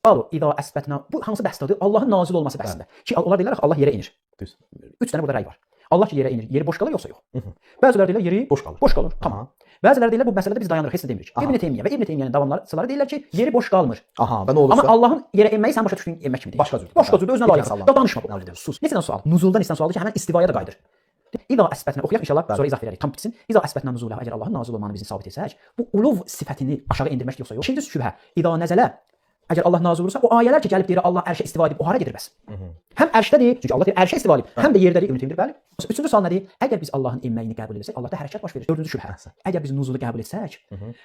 Qalu idza əsbətna. Bu hansı bəhsdədir? Allahın nazil olması bəhsində. Ki onlar deyirlər ki, Allah yerə enir. Düz. 3 dənə burada rəy var. Allah ki yerə enir. Yeri boş qalır yoxsa yox? Bəziləri deyirlər yeri Boş qalır. Boş qalır. Tamam. Bəziləri deyirlər bu məsələdə biz dayanırıq, heç nə demirik. İbn Teymiyyə və İbn Teymiyənin davamçıları deyirlər ki, yeri boş qalmır. Aha, və nə olursa? Amma Allahın yerə enməyi sən başa düşdüyün enmək kimi deyil. Başqa cürdür. Başqa cürdür, özünə layiqdir. Da danışma bu barədə. Sus. Neçədən sual? Nuzuldan istən sualdır ki, həmin istivaya da qayıdır. İza əsbətnə oxuyaq inşallah, sonra izah verərik. Tam bitsin. İza əsbətnə nuzula, əgər Allahın nazil olmağını bizim sabit etsək, bu uluv sifətini aşağı endirmək yoxsa yox. İkinci şübhə, İza nəzələ, əgər Allah nazil olursa, o ayələr ki, gəlib deyir Allah ərşə istiva edib, o hara gedir bəs? Həm ərşdədir, çünki Allah deyir ərşə istiva edib, həm də yerdədir, ümid edir, bəli. Üçüncü sual nədir? Əgər biz Allahın enməyini qəbul etsək, Allahda hərəkət baş verir. Dördüncü şübhə. Əgər biz nuzulu qəbul etsək,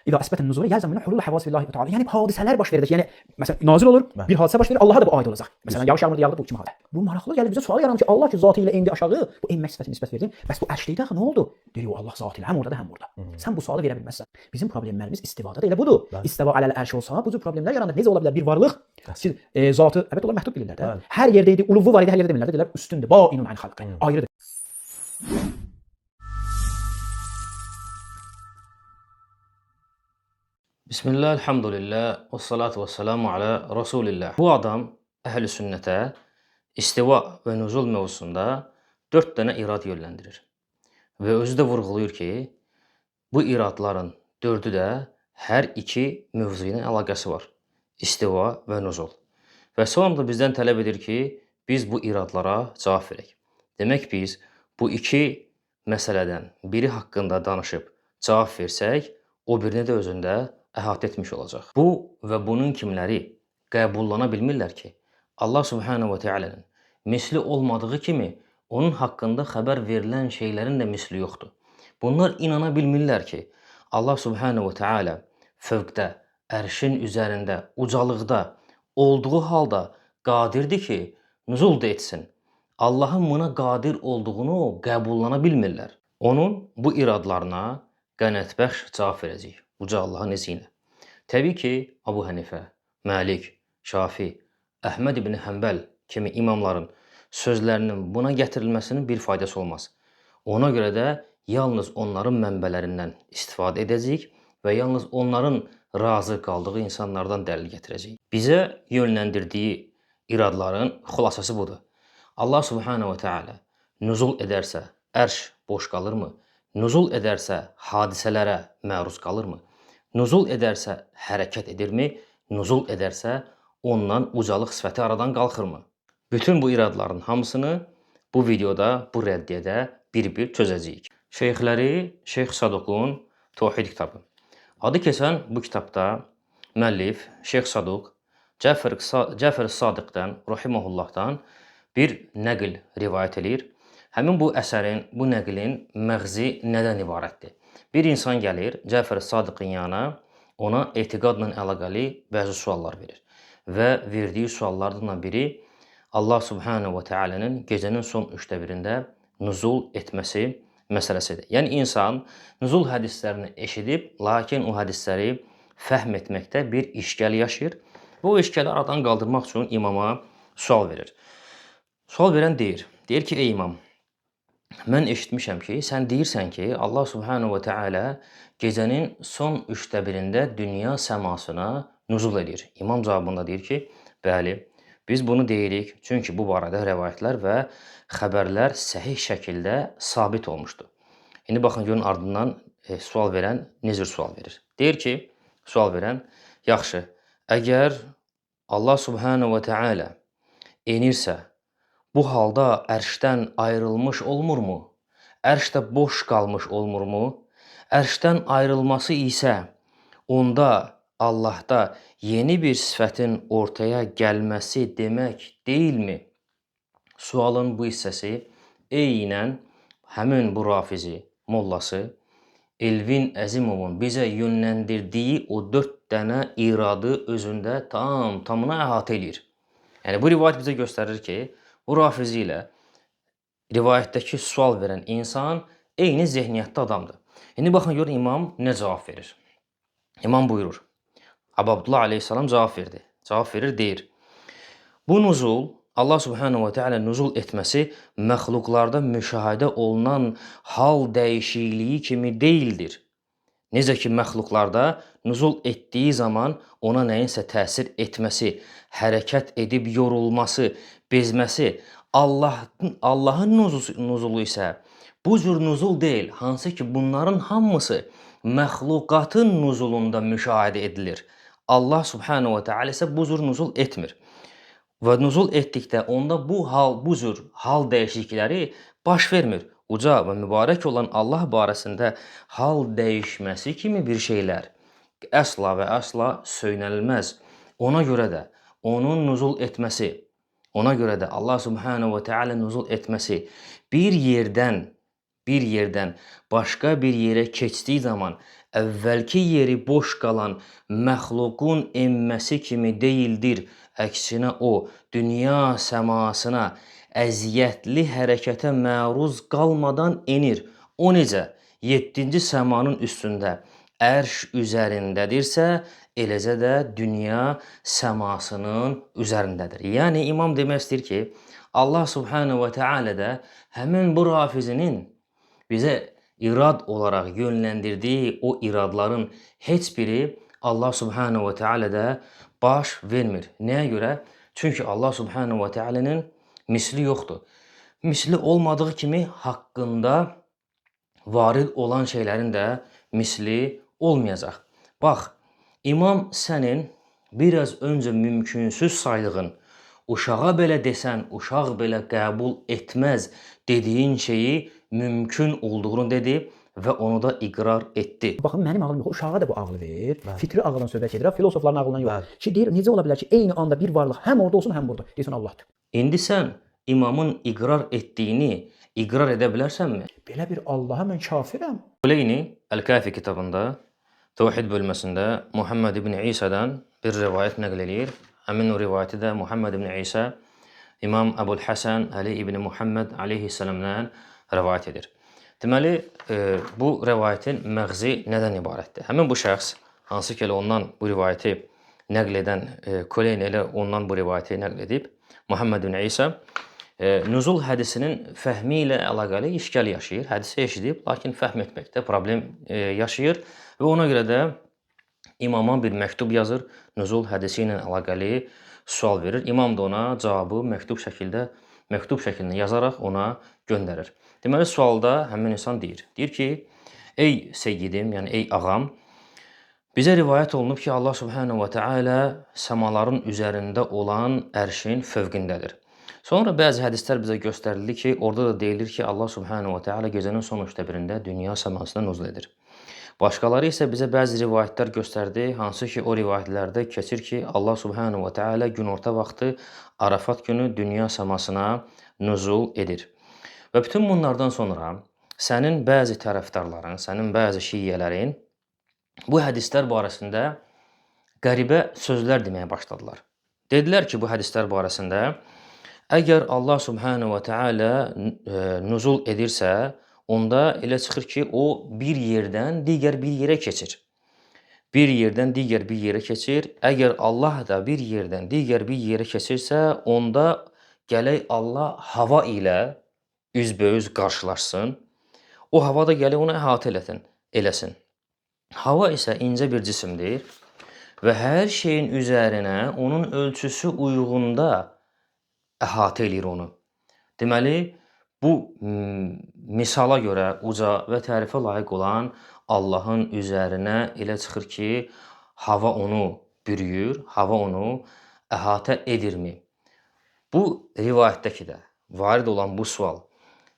İza əsbətən nuzula yəlzəmünə hulul həvas billahi təala. Yəni hadisələr baş verir. Yəni məsələn nazil olur, bir hadisə baş verir, Allaha da bu aid olacaq. Məsələn yağış yağmır yağdı bu kimi halə. Bu maraqlı gəlir bizə sual yaranır ki, Allah ki zatı ilə endi aşağı, bu enmək sifətini nisbət verdim. Bəs bu ərşlikdə axı nə oldu? Deyir o Allah zatı ilə həm orada da həm burada. Sən bu sualı verə bilməzsən. Bizim problemlərimiz istivada da elə budur. İstiva aləl ərş olsa, bu cür problemlər yaranır. Necə ola bilər bir varlıq siz zatı əlbəttə onlar məhdud bilirlər də. Hər yerdə idi, uluvu var idi, hər yerdə demirlər. Deyirlər üstündür, bainun an xalqi. Ayrıdır. Bismillah, elhamdülillah, və salatu və selamu alə Rasulillah. Bu adam əhl-i sünnətə istiva və nuzul mövzusunda 4 dənə irad yönləndirir. Və özü də vurğulayır ki, bu iradların 4'ü də hər iki mövzu ilə əlaqəsi var. İstiva və nuzul. Və sonra da bizdən tələb edir ki, biz bu iradlara cavab verək. Demək biz bu iki məsələdən biri haqqında danışıb cavab versək, o birini də özündə əhatə etmiş olacaq. Bu və bunun kimləri qəbullana bilmirlər ki, Allah Subhanahu və Teala'nın misli olmadığı kimi, onun haqqında xəbər verilən şeylərin də misli yoxdur. Bunlar inana bilmirlər ki, Allah Subhanahu və Teala fövqdə, ərşin üzərində, ucalıqda olduğu halda qadirdir ki, nuzul da etsin. Allahın buna qadir olduğunu qəbullana bilmirlər. Onun bu iradlarına qənaətbəxş cavab verəcək. Uca Allahın izni ilə. Təbii ki, Abu Hənifə, Məlik, Şafi, Əhməd ibn Həmbəl kimi imamların sözlərinin buna gətirilməsinin bir faydası olmaz. Ona görə də yalnız onların mənbələrindən istifadə edəcəyik və yalnız onların razı qaldığı insanlardan dəlil gətirəcəyik. Bizə yönləndirdiyi iradların xülasəsi budur. Allah Subhanahu və Teala nuzul edərsə ərş boş qalırmı? Nuzul edərsə hadisələrə məruz qalırmı? Nuzul edərsə hərəkət edirmi? Nuzul edərsə ondan ucalıq sifəti aradan qalxırmı? Bütün bu iradların hamısını bu videoda, bu rəddiyyədə bir-bir çözəcəyik. Şeyxləri Şeyx Saduqun Tövhid kitabı. Adı keçən bu kitabda müəllif Şeyx Saduq Cəfər Sadiqdən, rahimehullahdan bir nəql rivayət edir. Həmin bu əsərin, bu nəqlin məğzi nədən ibarətdir? Bir insan gəlir, Cəfər Sadiqin yanına, ona etiqadla əlaqəli bəzi suallar verir. Və verdiyi suallardan biri Allah Subhanahu və Teala'nın gecənin son 1/3-də nuzul etməsi məsələsidir. Yəni insan nuzul hədislərini eşidib, lakin o hədisləri fəhm etməkdə bir işgəl yaşayır. Bu işgəli aradan qaldırmaq üçün imama sual verir. Sual verən deyir ki, ey imam, mən eşitmişəm ki, sən deyirsən ki, Allah Subhanahu və Teala gecənin son 1/3-də dünya səmasına nuzul edir. İmam cavabında deyir ki, bəli, biz bunu deyirik, çünki bu barədə rəvayətlər və xəbərlər səhih şəkildə sabit olmuşdur. İndi baxın, görün ardından sual verən necə sual verir. Deyir ki, sual verən, yaxşı, əgər Allah Subhanahu və Teala enirsə, bu halda ərşdən ayrılmış olmurmu? Ərşdə boş qalmış olmurmu? Ərşdən ayrılması isə onda Allahda yeni bir sifətin ortaya gəlməsi demək deyilmi? Sualın bu hissəsi eynən həmin bu rafizi mollası Elvin Əzimovun bizə yönləndirdiyi o 4 dənə iradı özündə tamına əhatə edir. Yəni bu rivayət bizə göstərir ki, bu rafizi ilə rivayətdəki sual verən insan eyni zehniyyətdə adamdır. İndi baxın, görün imam nə cavab verir? İmam buyurur. Abdullah aleyhissalam cavab verdi. Cavab verir, deyir. Bu nuzul, Allah Subhanahu və Teala nuzul etməsi məxluqlarda müşahidə olunan hal dəyişikliyi kimi deyildir. Necə ki, məxluqlarda nüzul etdiyi zaman ona nəyinsə təsir etməsi, hərəkət edib yorulması, bezməsi, Allahın nüzulu isə bu cür nüzul deyil. Hansı ki, bunların hamısı məxluqatın nüzulunda müşahidə edilir. Allah subhanahu wa ta'ala isə bu cür nüzul etmir. Və nüzul etdikdə onda bu cür hal dəyişiklikləri baş vermir. Uca və mübarək olan Allah barəsində hal dəyişməsi kimi bir şeylər əsla və əsla söylənilməz. Ona görə də onun nüzul etməsi, ona görə də Allah subhanahu wa ta'ala nüzul etməsi bir yerdən başqa bir yerə keçdiyi zaman əvvəlki yeri boş qalan məxluqun enməsi kimi deyildir. Əksinə o, dünya səmasına əziyyətli hərəkətə məruz qalmadan enir. O necə? 7-ci səmanın üstündə ərş üzərindədirsə, eləcə də dünya səmasının üzərindədir. Yəni, imam demək istəyir ki, Allah subhanahu wa ta'ala da həmin bu rafizinin bizə irad olaraq yönləndirdiyi o iradların heç biri Allah subhanahu wa ta'ala da baş vermir. Nəyə görə? Çünki Allah subhanahu wa ta'ala'nın misli yoxdur. Misli olmadığı kimi haqqında varid olan şeylərin də misli olmayacaq. Bax, imam sənin biraz öncə mümkünsüz saydığın, uşağa belə desən, uşaq belə qəbul etməz dediyin şeyi mümkün olduğunu dedi və onu da iqrar etdi. Baxın, mənim ağlım yox, uşağa da bu ağlı ver. Fitri ağıldan söhbət gedir, filosofların ağlından yox. Ki deyir, necə ola bilər ki, eyni anda bir varlıq həm orada olsun, həm burada. Deyirsən Allahdır. İndi sən imamın iqrar etdiyini iqrar edə bilərsənmi? Belə bir Allaha mən kafirəm. Kuleyni Əl-Kafi kitabında Təvhid bölməsində Muhammed ibn İsa'dan bir rivayət nəql edir. Həmin o rivayəti də Muhammed ibn İsa İmam Əbul Həsən Ali ibn Muhammed aleyhissalamdan rivayət edir. Deməli, bu rivayətin məğzi nədən ibarətdir? Həmin bu şəxs, hansı ki, ondan bu rivayəti nəql edən Kuleyni elə ondan bu rivayəti nəql edib, Muhammed ibn İsa nüzul hədisinin fəhmi ilə əlaqəli işgal yaşayır. Hədisi eşidib, lakin fəhm etməkdə problem yaşayır və ona görə də imama bir məktub yazır, nüzul hədisi ilə əlaqəli sual verir. İmam da ona cavabı məktub şəklində yazaraq ona göndərir. Deməli, sualda həmin insan deyir ki, ey seyyidim, yəni ey ağam, bizə rivayət olunub ki, Allah subhanahu wa ta'ala səmaların üzərində olan ərşin fövqündədir. Sonra bəzi hədislər bizə göstərildi ki, orada da deyilir ki, Allah subhanahu wa ta'ala gecənin son 3/1-də dünya səmasına nüzul edir. Başqaları isə bizə bəzi rivayətlər göstərdi, hansı ki, o rivayətlərdə keçir ki, Allah subhanahu wa ta'ala günorta vaxtı Arafat günü dünya səmasına nüzul edir. Və bütün bunlardan sonra sənin bəzi tərəfdarların, sənin bəzi şiyyələrin bu hədislər barəsində qəribə sözlər deməyə başladılar. Dedilər ki, bu hədislər barəsində əgər Allah subhanahu wa ta'ala nüzul edirsə, onda elə çıxır ki, o bir yerdən digər bir yerə keçir. Bir yerdən digər bir yerə keçir. Əgər Allah da bir yerdən digər bir yerə keçirsə, onda gələk Allah hava ilə üzbəüz qarşılaşsın. O hava da gələk onu əhatə eləsin. Hava isə incə bir cisimdir və hər şeyin üzərinə onun ölçüsü uyğunda əhatə eləyir onu. Deməli, bu misala görə uca və tərifə layiq olan Allahın üzərinə elə çıxır ki, hava onu bürüyür, hava onu əhatə edirmi? Bu rivayətdəki də varid olan bu sual,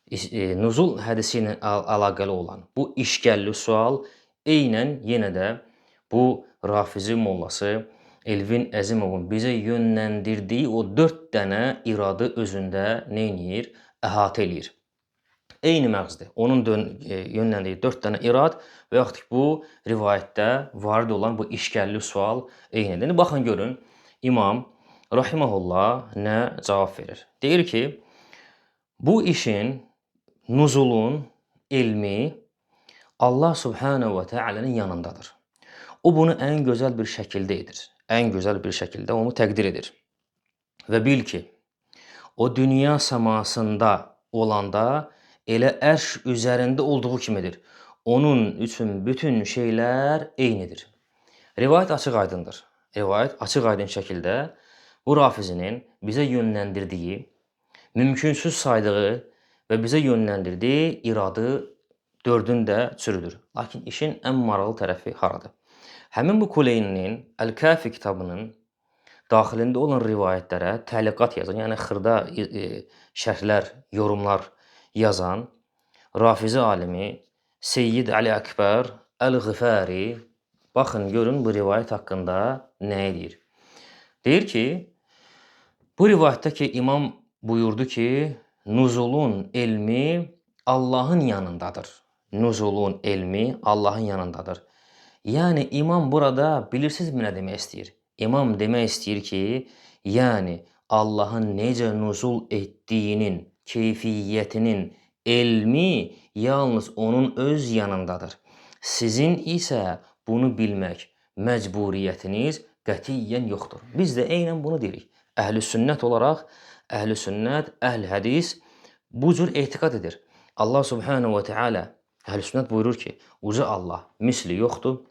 nüzul hədisi ilə əlaqəli olan bu işgəlli sual eynən yenə də bu Rafizi mollası Elvin Əzimovun bizə yönləndirdiyi o 4 dənə iradı özündə neynir? Əhatə eləyir. Eyni məğzdir. Onun yönləndiyi 4 dənə irad və yaxud ki, bu rivayətdə varid olan bu işgəlli sual eynidir. Baxın, görün, İmam Rahiməhullah nə cavab verir? Deyir ki, bu işin, nüzulun elmi Allah subhanahu wa ta'ala'nın yanındadır. O bunu ən gözəl bir şəkildə edir. Ən gözəl bir şəkildə onu təqdir edir. Və bil ki, o dünya səmasında olanda elə ərş üzərində olduğu kimidir. onun üçün bütün şeylər eynidir. Rivayət açıq-aydındır. Rivayət açıq-aydın şəkildə bu Rafizinin bizə yönləndirdiyi, mümkünsüz saydığı və bizə yönləndirdiyi iradı dördün də çürüdür. Lakin işin ən maraqlı tərəfi haradır? Həmin bu Kuleyninin Əl-Kafi kitabının daxilində olan rivayətlərə təliqat yazan, yəni xırda şərhlər, yorumlar yazan Rafizi alimi Seyyid Ali Əkbər Əl-Ğifari baxın, görün bu rivayət haqqında nə deyir? Deyir ki, bu rivayətdə ki, imam buyurdu ki, nuzulun elmi Allahın yanındadır. Nuzulun elmi Allahın yanındadır. Yəni imam burada bilirsinizmi nə demək istəyir? İmam demək istəyir ki, yəni Allahın necə nuzul etdiyinin, keyfiyyətinin elmi yalnız onun öz yanındadır. Sizin isə bunu bilmək məcburiyyətiniz qətiyyən yoxdur. Biz də eynən bunu deyirik. Əhl-i sünnət olaraq, əhl-i sünnət, əhl-i hədis bu cür etiqad edir. Allah subhanahu wa ta'ala, əhl-i sünnət buyurur ki, uca Allah misli yoxdur.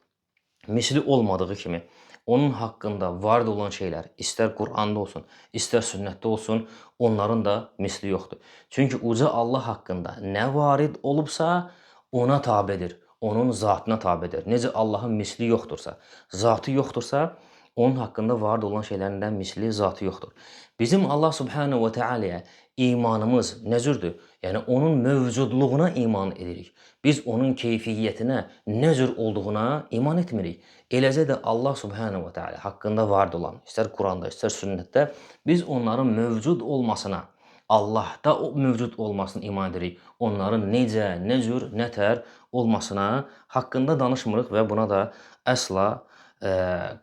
Misli olmadığı kimi onun haqqında varid olan şeylər, istər Quranda olsun, istər sünnətdə olsun, onların da misli yoxdur. Çünki uca Allah haqqında nə varid olubsa, ona tabedir, onun zatına tabedir. Necə Allahın misli yoxdursa, zatı yoxdursa, onun haqqında varid olan şeylərindən misli zatı yoxdur. Bizim Allah subhanahu wa ta'alaya imanımız nə cürdür? Yəni onun mövcudluğuna iman edirik. Biz onun keyfiyyətinə nə cür olduğuna iman etmirik. Eləcə də Allah subhanahu wa ta'ala haqqında varid olan, istər Quranda, istər sünnətdə biz onların mövcud olmasına, Allahda o mövcud olmasına iman edirik. Onların necə, nə cür, nə tər olmasına haqqında danışmırıq və buna da əsla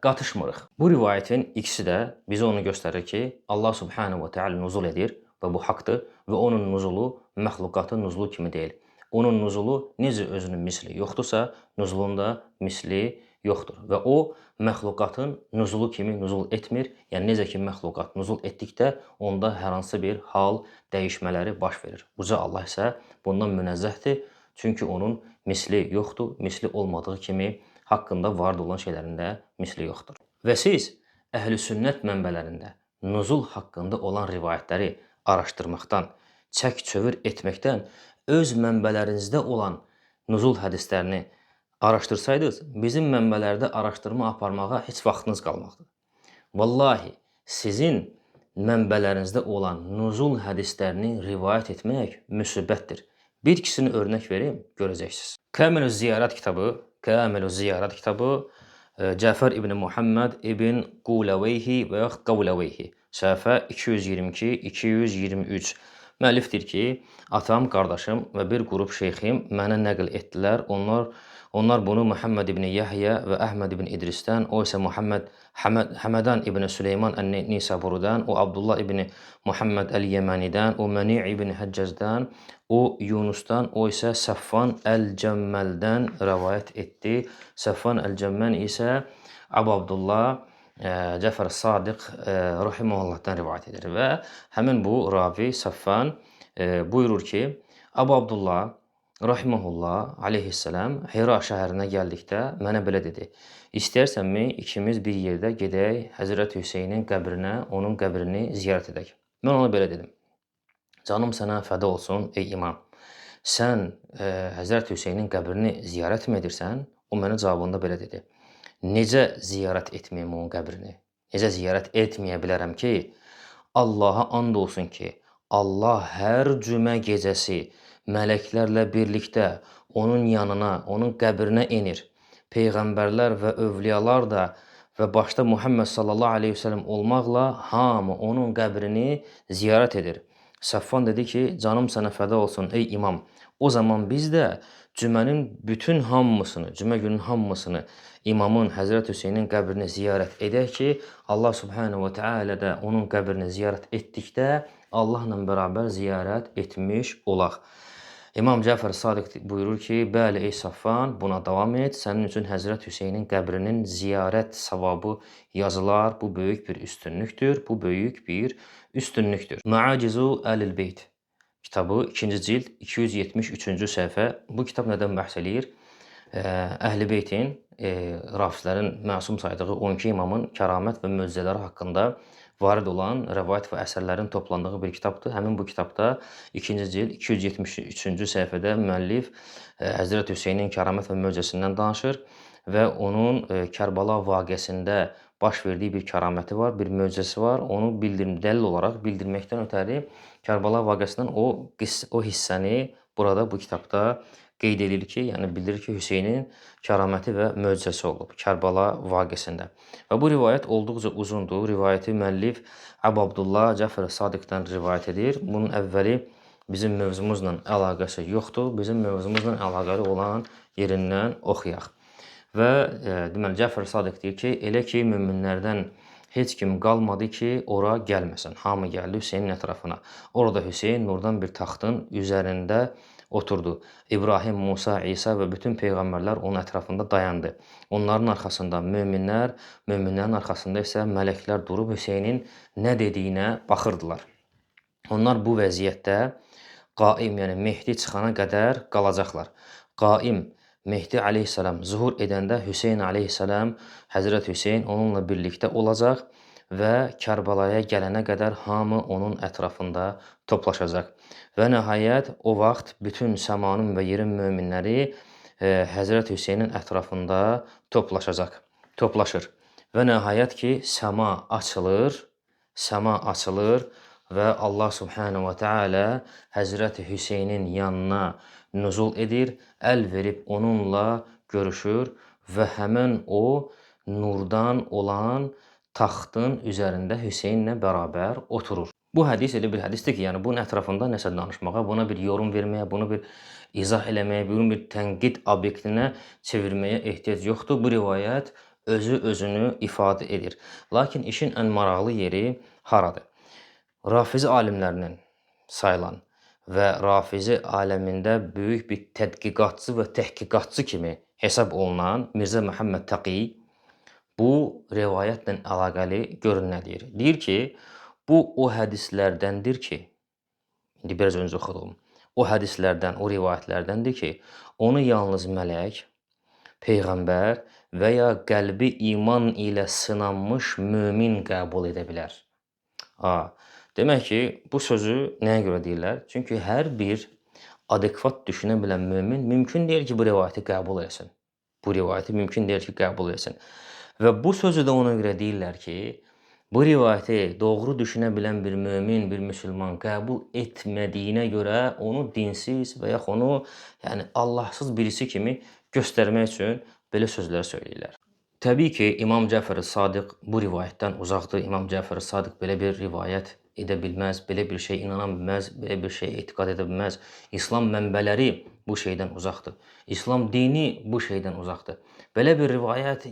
qatışmırıq. Bu rivayətin ikisi də bizə onu göstərir ki, Allah subhanahu wa ta'ala nuzul edir və bu haqdır və onun nuzulu məxluqatın nuzulu kimi deyil. Onun nuzulu necə özünün misli yoxdursa, nuzulun da misli yoxdur və o məxluqatın nuzulu kimi nuzul etmir. Yəni necə ki məxluqat nuzul etdikdə onda hər hansı bir hal dəyişmələri baş verir. Uca Allah isə bundan münezzəhdir. Çünki onun misli yoxdur. Misli olmadığı kimi haqqında varid olan şeylərində misli yoxdur. Və siz əhl-i sünnət mənbələrində nuzul haqqında olan rivayətləri araşdırmaqdan, çək-çövür etməkdən öz mənbələrinizdə olan nuzul hədislərini araşdırsaydınız, bizim mənbələrdə araşdırma aparmağa heç vaxtınız qalmaqdır. Vallahi, sizin mənbələrinizdə olan nuzul hədislərini rivayət etmək müsibətdir. Bir ikisini örnək verim, görəcəksiniz. Kamilüz Ziyarət kitabı Cəfər ibn Muhammed ibn Qulaveyhi və yaxud Qavlaveyhi, səhifə 222-223. Müəllifdir ki, atam, qardaşım və bir qrup şeyxim mənə nəql etdilər. Onlar bunu Muhammed ibn Yahya və Əhməd ibn İdrisdən, o isə Həmədan ibn Süleyman Ən-Nisaburudan, o Abdullah ibn Muhammed Əl-Yəmənidən, o Məni ibn Həccəzdən, o Yunusdan, o isə Səffan Əl-Cəmməldən rəvayət etdi. Səffan Əl-Cəmmən isə Əbu Abdullah Cəfər Sadiq rahimehullahdan rivayət edir və həmin bu ravi Səffan buyurur ki, Əbu Abdullah rahimehullah aleyhisselam Hira şəhərinə gəldikdə mənə belə dedi: İstəyirsənmi ikimiz bir yerdə gedək Həzrət Hüseynin qəbrinə, onun qəbrini ziyarət edək? Mən ona belə dedim: Canım sənə fəda olsun ey imam. Sən Həzrət Hüseynin qəbrini ziyarət mi edirsən? O mənə cavabında belə dedi: Necə ziyarət etməyəm onun qəbrini? Necə ziyarət etməyə bilərəm ki, Allaha and olsun ki, Allah hər cümə gecəsi mələklərlə birlikdə onun yanına, onun qəbrinə enir. Peyğəmbərlər və övliyalar da və başda Muhammed sallallahu aleyhi ve sellem olmaqla hamı onun qəbrini ziyarət edir. Səffan dedi ki, canım sənə fəda olsun ey imam. O zaman biz də cümənin bütün hamısını, cümə günün hamısını imamın Həzrət Hüseynin qəbrini ziyarət edək ki, Allah subhanahu wa ta'ala da onun qəbrini ziyarət etdikdə Allahla bərabər ziyarət etmiş olaq. İmam Cəfər Sadiq buyurur ki, bəli ey Səffan, buna davam et. Sənin üçün Həzrət Hüseynin qəbrinin ziyarət savabı yazılar. Bu böyük bir üstünlükdür. Bu böyük bir üstünlükdür. Ma'acizu Əlil-Beyt kitabı 2-ci cild 273-cü səhifə. Bu kitab nədən bəhs eləyir? Əhl-i Beytin, rafizlərin məsum saydığı 12 imamın kəramət və möcüzələri haqqında varid olan rəvayət və əsərlərin toplandığı bir kitabdır. Həmin bu kitabda 2-ci cild 273-cü səhifədə müəllif Həzrət Hüseynin kəramət və möcüzəsindən danışır və onun Kərbala vaqiəsində baş verdiyi bir kəraməti var, bir möcüzəsi var. Onu dəlil olaraq bildirməkdən ötəri Kərbala vaqiəsindən o hissəni burada bu kitabda qeyd edilir ki, yəni bildirir ki, Hüseynin kəraməti və möcüzəsi olub Kərbala vaqiəsində. Və bu rivayət olduqca uzundur. Rivayəti müəllif Əbu Abdullah Cəfər Sadiqdən rivayət edir. Bunun əvvəli bizim mövzumuzla əlaqəsi yoxdur. Bizim mövzumuzla əlaqəli olan yerindən oxuyaq. Və deməli Cəfər Sadiq deyir ki, elə ki möminlərdən heç kim qalmadı ki, ora gəlməsin. Hamı gəldi Hüseynin ətrafına. Orada Hüseyn nurdan bir taxtın üzərində oturdu. İbrahim, Musa, İsa və bütün peyğəmbərlər onun ətrafında dayandı. Onların arxasında möminlər, möminlərin arxasında isə mələklər durub Hüseynin nə dediyinə baxırdılar. Onlar bu vəziyyətdə qaim, yəni Mehdi çıxana qədər qalacaqlar. Qaim, Mehdi aleyhissalam zuhur edəndə Hüseyn aleyhissalam, Həzrət Hüseyn onunla birlikdə olacaq və Kərbalaya gələnə qədər hamı onun ətrafında toplaşacaq. Və nəhayət o vaxt bütün səmanın və yerin möminləri Həzrət Hüseynin ətrafında toplaşır. Və nəhayət ki, səma açılır və Allah subhanahu wa ta'ala Həzrət Hüseynin yanına nüzul edir, əl verib onunla görüşür və həmən o nurdan olan taxtın üzərində Hüseynlə bərabər oturur. Bu hədis elə bir hədisdir ki, yəni bunun ətrafında nəsə danışmağa, buna bir yorum verməyə, bunu bir izah eləməyə, bunu bir tənqid obyektinə çevirməyə ehtiyac yoxdur. Bu rivayət özünü ifadə edir. Lakin işin ən maraqlı yeri haradır? Rafizi alimlərinin sayılan və Rafizi aləmində böyük bir tədqiqatçı və təhqiqatçı kimi hesab olunan Mirzə Məhəmməd Təqi bu rivayətlə əlaqəli görün nə deyir? Deyir ki, bu o hədislərdəndir ki, indi biraz öncə oxuduğum, o hədislərdən, o rivayətlərdəndir ki, onu yalnız mələk, peyğəmbər və ya qəlbi iman ilə sınanmış mömin qəbul edə bilər. Demək ki, bu sözü nəyə görə deyirlər? Çünki hər bir adekvat düşünə bilən mömin mümkün deyil ki, bu rivayəti qəbul etsin. Və bu sözü də ona görə deyirlər ki, bu rivayəti doğru düşünə bilən bir mömin, bir müsəlman qəbul etmədiyinə görə onu dinsiz və yaxud onu Allahsız birisi kimi göstərmək üçün belə sözlər söyləyirlər. Təbii ki, İmam Cəfər Sadiq bu rivayətdən uzaqdır. İmam Cəfər Sadiq belə bir rivayət edə bilməz, belə bir şey inana bilməz, belə bir şey etiqad edə bilməz. İslam mənbələri bu şeydən uzaqdır. İslam dini bu şeydən uzaqdır. Belə bir rivayət,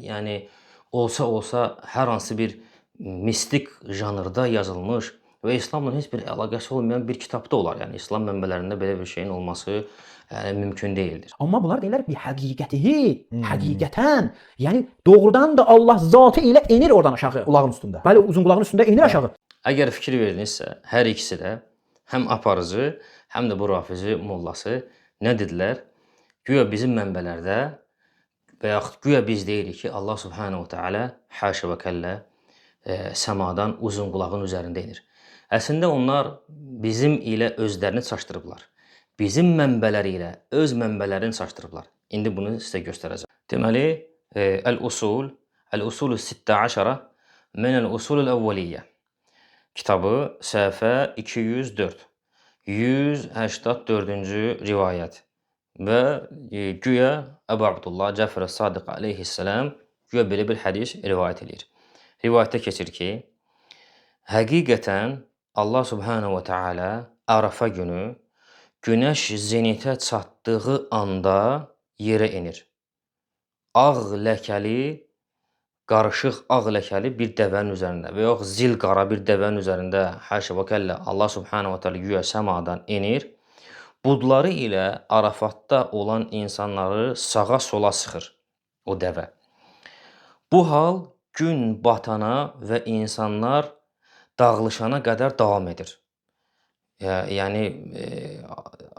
olsa hər hansı bir mistik janrda yazılmış və İslamla heç bir əlaqəsi olmayan bir kitabda olar. Yəni İslam mənbələrində belə bir şeyin olması mümkün deyildir. Amma bunlar deyirlər bir həqiqətən, yəni doğrudan da Allah zatı ilə enir oradan aşağı. Qulağın üstündə. Bəli, uzun qulağın üstündə enir aşağı. Əgər fikir verdinizsə, hər ikisi də həm aparıcı, həm də bu rafizi mollası nə dedilər? Güya bizim mənbələrdə və yaxud güya biz deyirik ki, Allah subhanahu ta'ala haşa və kəllə səmadan uzun qulağın üzərində enir. Əslində onlar bizim ilə özlərini çaşdırıblar. Bizim mənbələri ilə öz mənbələrini çaşdırıblar. İndi bunu sizə göstərəcəm. Deməli, Əl-Usul 16 min Əl-Usul Əvvəliyyə kitabı səhifə 204, 184-cü rivayət və güya Əbu Abdullah Cəfər Sadiq aleyhissalam güya belə bir hədis rivayət edir. Rivayətdə keçir ki, həqiqətən Allah subhanahu wa ta'ala Arafa günü günəş zenitə çatdığı anda yerə enir. Ağ ləkəli, qarışıq ağ ləkəli bir dəvənin üzərində və yox zil qara bir dəvənin üzərində haşa və kəllə Allah subhanahu wa ta'ala güya səmadan enir. Budları ilə Arafatda olan insanları sağa sola sıxır o dəvə. Bu hal gün batana və insanlar dağılışana qədər davam edir. Yəni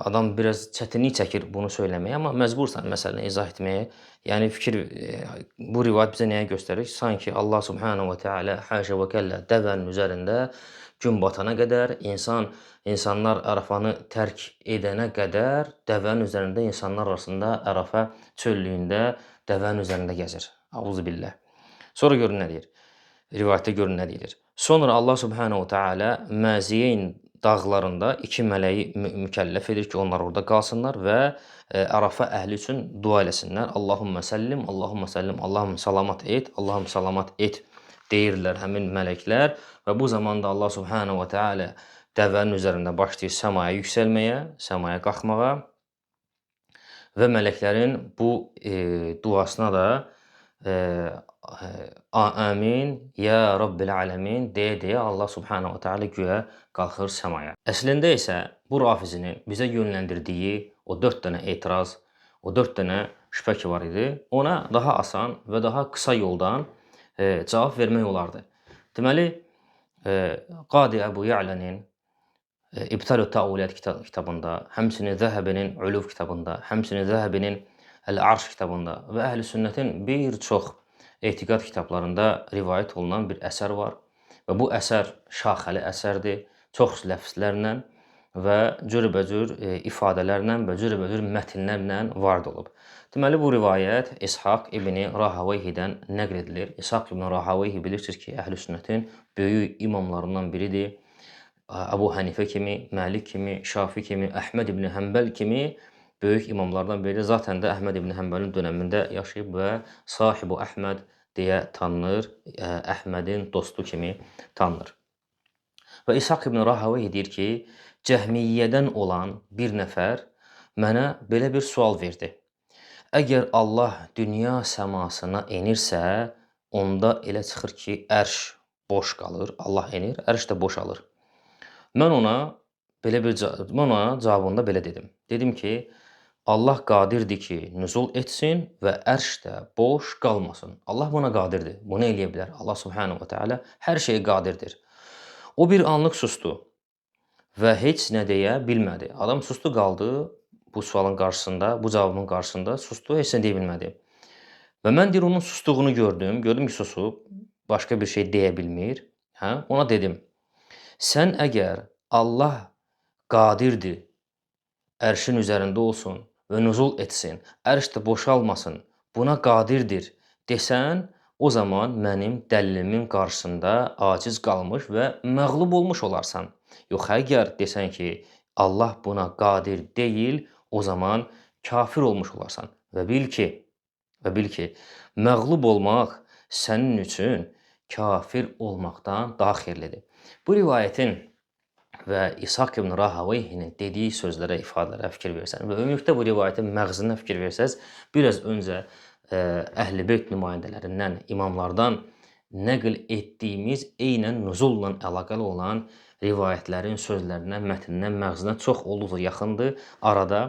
adam biraz çətinlik çəkir bunu söyləməyə, amma məcbursan məsələni izah etməyə. Yəni bu rivayət bizə nəyi göstərir? Sanki Allah Subhanahu va Taala haşa və kəllə dəvənin üzərində gün batana qədər, insanlar Ərafanı tərk edənə qədər dəvənin üzərində insanlar arasında Ərafa çöllüyündə dəvənin üzərində gəzir. Auzubillah. Sonra görün nə deyir? Rivayətdə görün nə deyilir? Sonra Allah Subhanahu Taala Məziyeyn dağlarında iki mələyi mükəlləf edir ki, onlar orada qalsınlar və Ərafa əhli üçün dua eləsinlər. Allahumma səllim, Allahumma səllim, Allahum salamat et, Allahum salamat et deyirlər həmin mələklər və bu zamanda Allah Subhanahu Taala dəvənin üzərində başlayır səmaya yüksəlməyə, səmaya qalxmağa və mələklərin bu duasına da Amin, ya Rabbil aləmin deyə Allah Subhanahu Taala güya qalxır səmaya. Əslində isə bu Rafizinin bizə yönləndirdiyi o 4 dənə etiraz, o 4 dənə şübhə ki var idi, ona daha asan və daha qısa yoldan cavab vermək olardı. Deməli, Qadi Əbu Ya'lənin İbtal-ü Təulat kitabında, həmçinin Zəhəbinin Uluv kitabında, həmçinin Zəhəbinin Əl-Arş kitabında və Əhl-i Sünnətin bir çox etiqad kitablarında rivayət olunan bir əsər var və bu əsər şaxəli əsərdir, çox ləfzlərlə və cürbəcür ifadələrlə və cürbəcür mətnlərlə varid olub. Deməli, bu rivayət İshaq ibn Rahawayhidən nəql edilir. İshaq ibn Rahawayhi bilirsiniz ki, Əhl-i Sünnətin böyük imamlarından biridir. Əbu Hənifə kimi, Məlik kimi, Şafi kimi, Əhməd ibn Həmbəl kimi böyük imamlardan biri. Zaten də Əhməd ibn Həmbəlin dönəmində yaşayıb və Sahibu Əhməd deyə tanınır, Əhmədin dostu kimi tanınır. Və İshaq ibn Rahawayhi deyir ki, Cəhmiyyədən olan bir nəfər mənə belə bir sual verdi. Əgər Allah dünya səmasına enirsə, onda elə çıxır ki, ərş boş qalır, Allah enir, ərş də boşalır. Mən ona cavabında belə dedim. Dedim ki, Allah qadirdir ki, nüzul etsin və ərş də boş qalmasın. Allah buna qadirdir. Bunu eləyə bilər. Allah Subhanahu wa Taala hər şeyə qadirdir. O bir anlıq sustu və heç nə deyə bilmədi. Adam sustu qaldı bu sualın qarşısında, bu cavabın qarşısında sustu, heç nə deyə bilmədi. Və mən deyir, onun sustuğunu gördüm. Gördüm ki, susub, başqa bir şey deyə bilmir. Ona dedim, sən əgər Allah qadirdir, ərşin üzərində olsun və nüzul etsin, ərş də boşalmasın, buna qadirdir desən, o zaman mənim dəlilimin qarşısında aciz qalmış və məğlub olmuş olarsan. Yox, əgər desən ki, Allah buna qadir deyil, o zaman kafir olmuş olarsan. Və bil ki, məğlub olmaq sənin üçün kafir olmaqdan daha xeyirlidir. Bu rivayətin və İshaq ibn Rahawayhinin dediyi sözlərə, ifadələrə fikir versəniz və ümumilikdə bu rivayətin məğzinə fikir versəniz, biraz öncə Əhl-i Beyt nümayəndələrindən, imamlardan nəql etdiyimiz eynən nuzulla əlaqəli olan rivayətlərin sözlərinə, mətninə, məğzinə çox olduqca yaxındır. Arada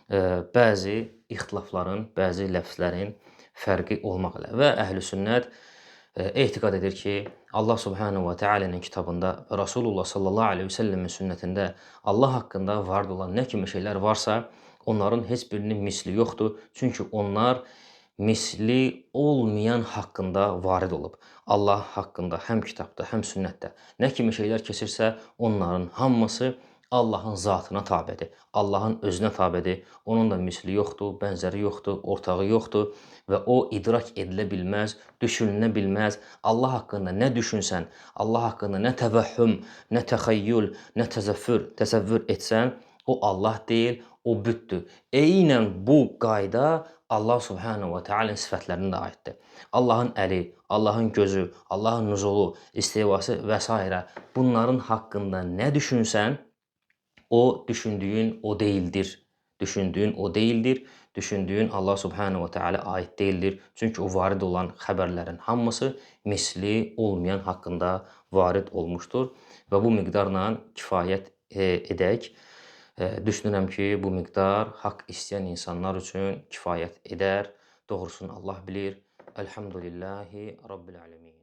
bəzi ixtilafların, bəzi ləfzlərin fərqi olmaqla və Əhl-i Sünnət etiqad edir ki, Allah Subhanahu wa Ta'ala'nın kitabında, Rasulullah sallallahu aleyhi ve sellemin sünnətində Allah haqqında varid olan nə kimi şeylər varsa, onların heç birinin misli yoxdur. Çünki onlar misli olmayan haqqında varid olub. Allah haqqında həm kitabda, həm sünnətdə nə kimi şeylər keçirsə, onların hamısı Allahın zatına tabedir, Allahın özünə tabedir. Onun da misli yoxdur, bənzəri yoxdur, ortağı yoxdur və o idrak edilə bilməz, düşünülə bilməz. Allah haqqında nə düşünsən, Allah haqqında nə təvəhhüm, nə təxəyyül, nə təsəvvür etsən, o Allah deyil, o bütdür. Eynən bu qayda Allah Subhanahu wa Ta'ala'nın sifətlərinə də aiddir. Allahın əli, Allahın gözü, Allahın nüzulu, istivası və s. bunların haqqında nə düşünsən, o düşündüyün o değildir. Düşündüyün o değildir. Düşündüyün Allah Subhanahu wa Ta'ala ait değildir. Çünki o varid olan xəbərlərin hamısı misli olmayan haqqında varid olmuşdur. Və bu miqdarla kifayət edək. Düşünürəm ki, bu miqdar haqq istəyən insanlar üçün kifayət edər. Doğrusunu Allah bilir. Elhamdülillahi Rabbil alemin.